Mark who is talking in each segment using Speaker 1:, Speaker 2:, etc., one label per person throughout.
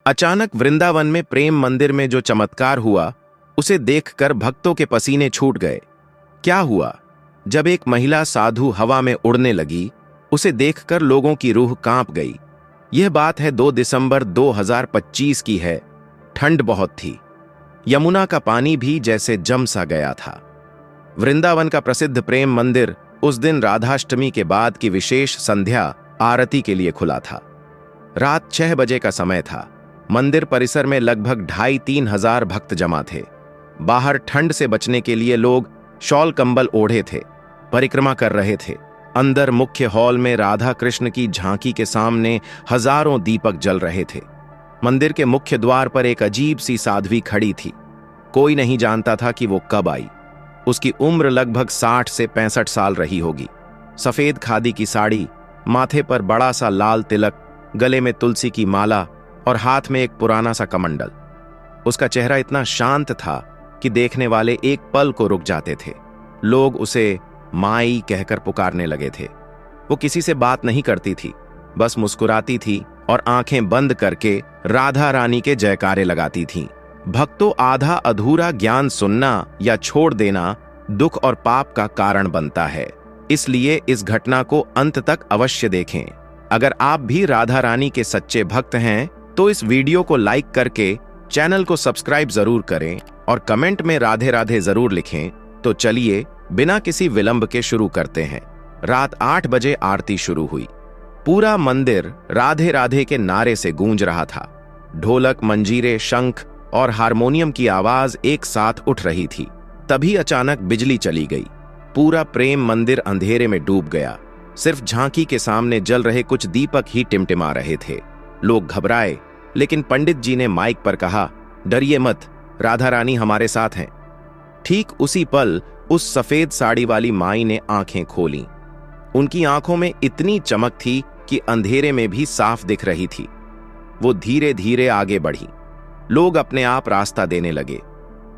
Speaker 1: अचानक वृंदावन में प्रेम मंदिर में जो चमत्कार हुआ उसे देखकर भक्तों के पसीने छूट गए। क्या हुआ? जब एक महिला साधु हवा में उड़ने लगी, उसे देखकर लोगों की रूह कांप गई। यह बात है 2 दिसंबर 2025 की है। ठंड बहुत थी। यमुना का पानी भी जैसे जम सा गया था। वृंदावन का प्रसिद्ध प्रेम मंदिर उस दिन राधाष्टमी के बाद की विशेष संध्या आरती के लिए खुला था। रात 6 बजे का समय था। मंदिर परिसर में लगभग 2,500-3 हजार भक्त जमा थे। बाहर ठंड से बचने के लिए लोग शॉल कंबल ओढ़े थे, परिक्रमा कर रहे थे। अंदर मुख्य हॉल में राधा कृष्ण की झांकी के सामने हजारों दीपक जल रहे थे। मंदिर के मुख्य द्वार पर एक अजीब सी साध्वी खड़ी थी। कोई नहीं जानता था कि वो कब आई। उसकी उम्र लगभग 60 से 65 साल रही होगी। सफेद खादी की साड़ी, माथे पर बड़ा सा लाल तिलक, गले में तुलसी की माला और हाथ में एक पुराना सा कमंडल। उसका चेहरा इतना शांत था कि देखने वाले एक पल को रुक जाते थे। लोग उसे माई कहकर पुकारने लगे थे। वो किसी से बात नहीं करती थी, बस मुस्कुराती थी और आंखें बंद करके राधा रानी के जयकारे लगाती थीं। भक्तों, आधा अधूरा ज्ञान सुनना या छोड़ देना दुख और पाप का कारण बनता है। इसलिए इस घटना को अंत तक अवश्य देखें। अगर आप भी राधा रानी के सच्चे भक्त हैं तो इस वीडियो को लाइक करके चैनल को सब्सक्राइब जरूर करें और कमेंट में राधे राधे जरूर लिखें। तो चलिए बिना किसी विलंब के शुरू करते हैं। रात 8 बजे आरती शुरू हुई। पूरा मंदिर राधे राधे के नारे से गूंज रहा था। ढोलक, मंजीरे, शंख और हारमोनियम की आवाज एक साथ उठ रही थी। तभी अचानक बिजली चली गई। पूरा प्रेम मंदिर अंधेरे में डूब गया। सिर्फ झांकी के सामने जल रहे कुछ दीपक ही टिमटिमा रहे थे। लोग घबराए, लेकिन पंडित जी ने माइक पर कहा, डरिए मत, राधा रानी हमारे साथ हैं। ठीक उसी पल उस सफेद साड़ी वाली माई ने आंखें खोलीं। उनकी आंखों में इतनी चमक थी कि अंधेरे में भी साफ दिख रही थी। वो धीरे धीरे आगे बढ़ी। लोग अपने आप रास्ता देने लगे।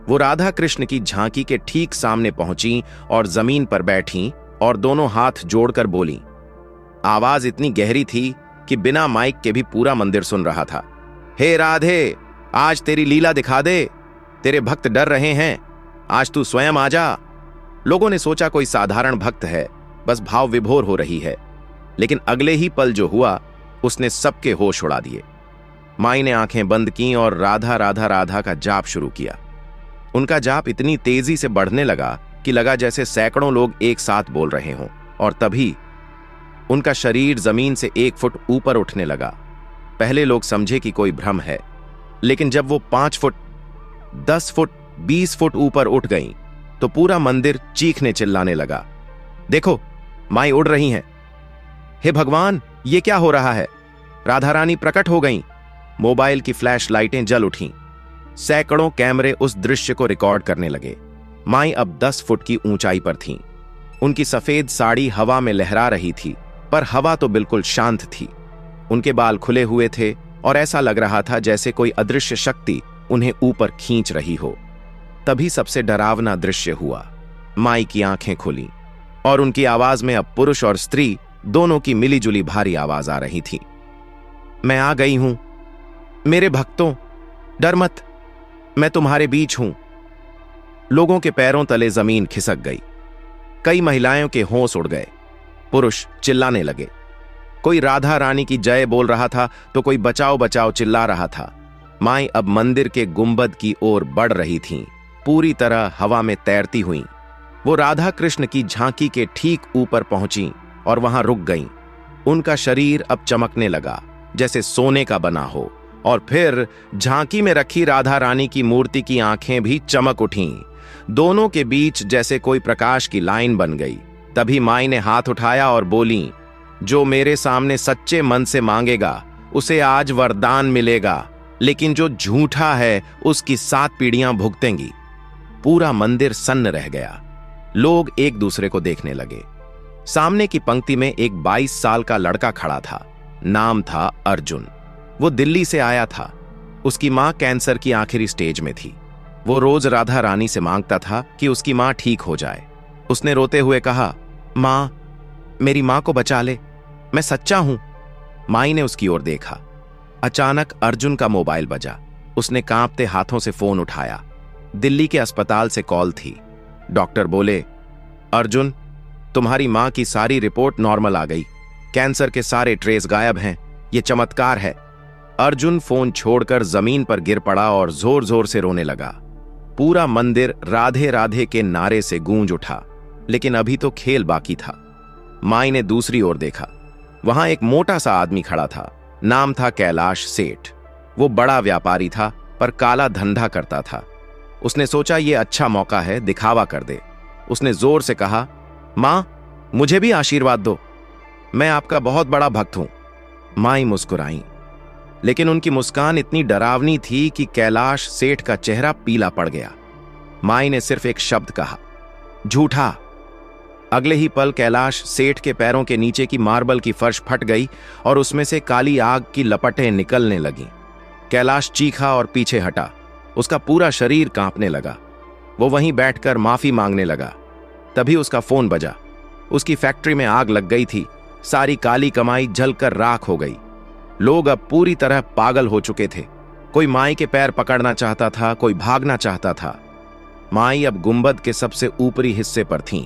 Speaker 1: वो राधा कृष्ण की झांकी के ठीक सामने पहुंची और जमीन पर बैठी और दोनों हाथ जोड़कर बोली। आवाज इतनी गहरी थी कि बिना माइक के भी पूरा मंदिर सुन रहा था। हे राधे, आज तेरी लीला दिखा दे। तेरे भक्त डर रहे हैं, आज तू स्वयं आ जा। लोगों ने सोचा कोई साधारण भक्त है, बस भाव विभोर हो रही है। लेकिन अगले ही पल जो हुआ उसने सबके होश उड़ा दिए। माई ने आंखें बंद की और राधा राधा राधा का जाप शुरू किया। उनका जाप इतनी तेजी से बढ़ने लगा कि लगा जैसे सैकड़ों लोग एक साथ बोल रहे हों। और तभी उनका शरीर जमीन से 1 फुट ऊपर उठने लगा। पहले लोग समझे कि कोई भ्रम है, लेकिन जब वो 5 फुट, 10 फुट, 20 फुट ऊपर उठ गईं, तो पूरा मंदिर चीखने चिल्लाने लगा। देखो, माई उड़ रही हैं। हे भगवान, ये क्या हो रहा है? राधा रानी प्रकट हो गईं। मोबाइल की फ्लैश लाइटें जल उठीं। सैकड़ों कैमरे उस दृश्य को रिकॉर्ड करने लगे। माई अब 10 फुट की ऊंचाई पर थीं। उनकी सफेद साड़ी हवा में लहरा रही थी, पर हवा तो बिल्कुल शांत थी। उनके बाल खुले हुए थे और ऐसा लग रहा था जैसे कोई अदृश्य शक्ति उन्हें ऊपर खींच रही हो। तभी सबसे डरावना दृश्य हुआ। माई की आंखें खुली और उनकी आवाज में अब पुरुष और स्त्री दोनों की मिलीजुली भारी आवाज आ रही थी। मैं आ गई हूं, मेरे भक्तों, डर मत, मैं तुम्हारे बीच हूं। लोगों के पैरों तले जमीन खिसक गई। कई महिलाओं के होश उड़ गए। पुरुष चिल्लाने लगे। कोई राधा रानी की जय बोल रहा था तो कोई बचाओ बचाओ चिल्ला रहा था। माई अब मंदिर के गुंबद की ओर बढ़ रही थीं, पूरी तरह हवा में तैरती हुईं। वो राधा कृष्ण की झांकी के ठीक ऊपर पहुंची और वहां रुक गईं। उनका शरीर अब चमकने लगा जैसे सोने का बना हो, और फिर झांकी में रखी राधा रानी की मूर्ति की आंखें भी चमक उठीं। दोनों के बीच जैसे कोई प्रकाश की लाइन बन गई। तभी माई ने हाथ उठाया और बोली, जो मेरे सामने सच्चे मन से मांगेगा उसे आज वरदान मिलेगा, लेकिन जो झूठा है उसकी 7 पीढ़ियां भुगतेंगी। पूरा मंदिर सन्न रह गया। लोग एक दूसरे को देखने लगे। सामने की पंक्ति में एक 22 साल का लड़का खड़ा था। नाम था अर्जुन। वो दिल्ली से आया था। उसकी मां कैंसर की आखिरी स्टेज में थी। वो रोज राधा रानी से मांगता था कि उसकी मां ठीक हो जाए। उसने रोते हुए कहा, मां, मेरी मां को बचा ले, मैं सच्चा हूं। माई ने उसकी ओर देखा। अचानक अर्जुन का मोबाइल बजा। उसने कांपते हाथों से फोन उठाया। दिल्ली के अस्पताल से कॉल थी। डॉक्टर बोले, अर्जुन, तुम्हारी मां की सारी रिपोर्ट नॉर्मल आ गई। कैंसर के सारे ट्रेस गायब हैं। ये चमत्कार है। अर्जुन फोन छोड़कर जमीन पर गिर पड़ा और जोर जोर से रोने लगा। पूरा मंदिर राधे राधे के नारे से गूंज उठा। लेकिन अभी तो खेल बाकी था। माई ने दूसरी ओर देखा। वहां एक मोटा सा आदमी खड़ा था। नाम था कैलाश सेठ। वो बड़ा व्यापारी था, पर काला धंधा करता था। उसने सोचा ये अच्छा मौका है, दिखावा कर दे। उसने जोर से कहा, मां, मुझे भी आशीर्वाद दो। मैं आपका बहुत बड़ा भक्त हूं। माई मुस्कुराई, लेकिन उनकी मुस्कान इतनी डरावनी थी कि कैलाश सेठ का चेहरा पीला पड़ गया। माई ने सिर्फ एक शब्द कहा, झूठा। अगले ही पल कैलाश सेठ के पैरों के नीचे की मार्बल की फर्श फट गई और उसमें से काली आग की लपटें निकलने लगीं। कैलाश चीखा और पीछे हटा। उसका पूरा शरीर कांपने लगा। वो वहीं बैठकर माफी मांगने लगा। तभी उसका फोन बजा। उसकी फैक्ट्री में आग लग गई थी। सारी काली कमाई जलकर राख हो गई। लोग अब पूरी तरह पागल हो चुके थे। कोई माई के पैर पकड़ना चाहता था, कोई भागना चाहता था। माई अब गुंबद के सबसे ऊपरी हिस्से पर थीं,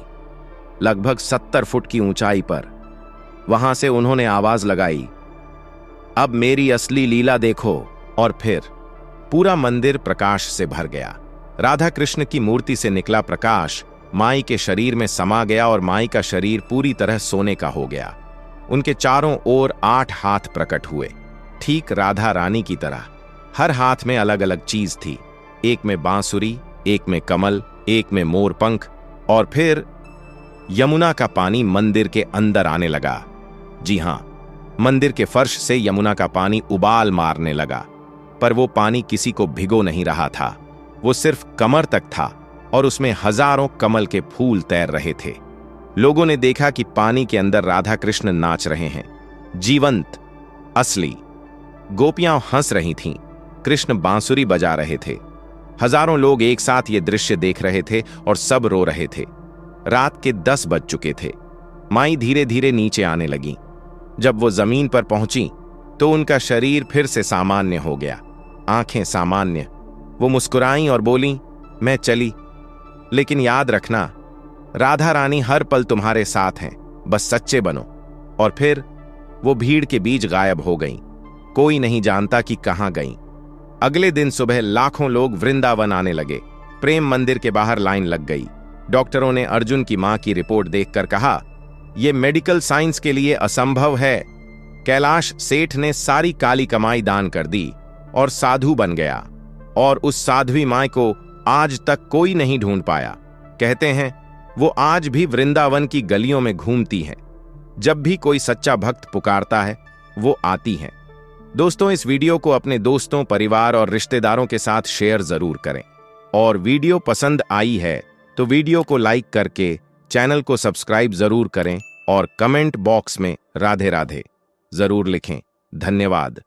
Speaker 1: लगभग 70 फुट की ऊंचाई पर। वहां से उन्होंने आवाज लगाई, अब मेरी असली लीला देखो। और फिर पूरा मंदिर प्रकाश से भर गया। राधा कृष्ण की मूर्ति से निकला प्रकाश माई के शरीर में समा गया और माई का शरीर पूरी तरह सोने का हो गया। उनके चारों ओर 8 हाथ प्रकट हुए, ठीक राधा रानी की तरह। हर हाथ में अलग अलग चीज थी। एक में बांसुरी, एक में कमल, एक में मोर पंख। और फिर यमुना का पानी मंदिर के अंदर आने लगा। जी हां, मंदिर के फर्श से यमुना का पानी उबाल मारने लगा। पर वो पानी किसी को भिगो नहीं रहा था। वो सिर्फ कमर तक था और उसमें हजारों कमल के फूल तैर रहे थे। लोगों ने देखा कि पानी के अंदर राधा कृष्ण नाच रहे हैं, जीवंत, असली। गोपियां हंस रही थीं, कृष्ण बांसुरी बजा रहे थे। हजारों लोग एक साथ ये दृश्य देख रहे थे और सब रो रहे थे। रात के 10 बज चुके थे। माई धीरे धीरे नीचे आने लगी। जब वो जमीन पर पहुंची तो उनका शरीर फिर से सामान्य हो गया, आंखें सामान्य। वो मुस्कुराईं और बोली, मैं चली, लेकिन याद रखना, राधा रानी हर पल तुम्हारे साथ हैं, बस सच्चे बनो। और फिर वो भीड़ के बीच गायब हो गईं। कोई नहीं जानता कि कहां गईं। अगले दिन सुबह लाखों लोग वृंदावन आने लगे। प्रेम मंदिर के बाहर लाइन लग गई। डॉक्टरों ने अर्जुन की मां की रिपोर्ट देखकर कहा, यह मेडिकल साइंस के लिए असंभव है। कैलाश सेठ ने सारी काली कमाई दान कर दी और साधु बन गया, और उस साध्वी मां को आज तक कोई नहीं ढूंढ पाया। कहते हैं वो आज भी वृंदावन की गलियों में घूमती हैं। जब भी कोई सच्चा भक्त पुकारता है, वो आती हैं। दोस्तों, इस वीडियो को अपने दोस्तों, परिवार और रिश्तेदारों के साथ शेयर जरूर करें। और वीडियो पसंद आई है तो वीडियो को लाइक करके चैनल को सब्सक्राइब जरूर करें और कमेंट बॉक्स में राधे राधे जरूर लिखें। धन्यवाद।